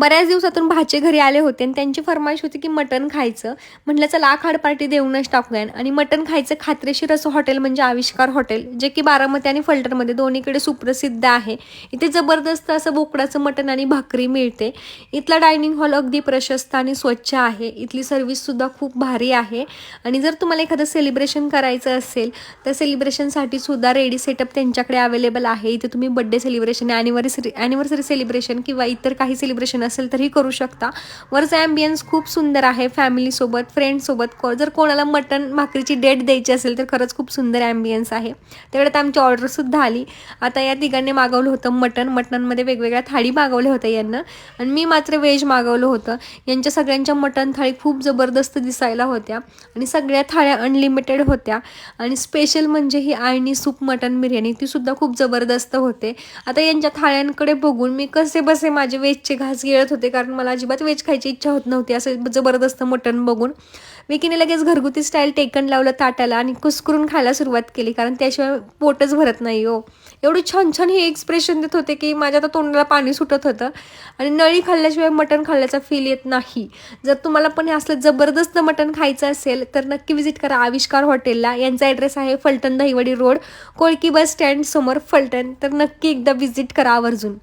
बऱ्याच दिवसातून भाचे घरी आले होते आणि त्यांची फरमाईश होती की मटण खायचं. म्हटलं चला आखाड पार्टी देऊनच टाकूया. आणि मटण खायचं खात्रीशीर असं हॉटेल म्हणजे आविष्कार हॉटेल, जे की बारामती आणि फलटणमध्ये दोन्हीकडे सुप्रसिद्ध आहे. इथे जबरदस्त असं बोकडाचं मटण आणि भाकरी मिळते. इथला डायनिंग हॉल अगदी प्रशस्त आणि स्वच्छ आहे. इथली सर्व्हिससुद्धा खूप भारी आहे. आणि जर तुम्हाला एखादं सेलिब्रेशन करायचं असेल तर सेलिब्रेशनसाठी सुद्धा रेडी सेटअप त्यांच्याकडे अवेलेबल आहे. इथे तुम्ही बड्डे सेलिब्रेशन, ॲनिव्हर्सरी सेलिब्रेशन किंवा इतर काही सेलिब्रेशन असेल तरी करू शकता. वरचा ॲम्बियन्स खूप सुंदर आहे. फॅमिलीसोबत, फ्रेंड्ससोबत जर कोणाला मटण भाकरीची डेट द्यायची असेल तर खरंच खूप सुंदर ॲम्बियन्स आहे. तेवढ्यात आमची ऑर्डरसुद्धा आली. आता या तिघांनी मागवलं होतं मटणमध्ये वेगवेगळ्या थाळी मागवल्या होत्या यांना, आणि मी मात्र व्हेज मागवलं होतं. यांच्या सगळ्यांच्या मटण थाळी खूप जबरदस्त दिसायला होत्या आणि सगळ्या थाळ्या अनलिमिटेड होत्या. आणि स्पेशल म्हणजे ही आळणी सूप मटण बिर्याणी, तीसुद्धा खूप जबरदस्त होते. आता यांच्या थाळ्यांकडे बघून मी कसे बसे माझे व्हेजचे घास गिळत होते, कारण मला अजिबात व्हेज खायची इच्छा होत नव्हती असं जबरदस्त मटण बघून. विकीने लगेच घरगुती स्टाईल टेकन लावलं ताटाला आणि कुस्करून खायला सुरुवात केली, कारण त्याशिवाय पोटच भरत नाही हो. एवढी छान छान हे एक्सप्रेशन देत होते की माझ्या आता तोंडाला पाणी सुटत होतं. आणि नळी खाल्ल्याशिवाय मटण खाल्ल्याचा फील येत नाही. जर तुम्हाला पण हे असलं जबरदस्त मटण खायचं असेल तर नक्की विजिट करा आविष्कार हॉटेलला. यांचा ॲड्रेस आहे Phaltan Dahiwadi road, Kolki bus stand समोर फलटण. तर नक्की एकदा विजिट करा आवर्जून.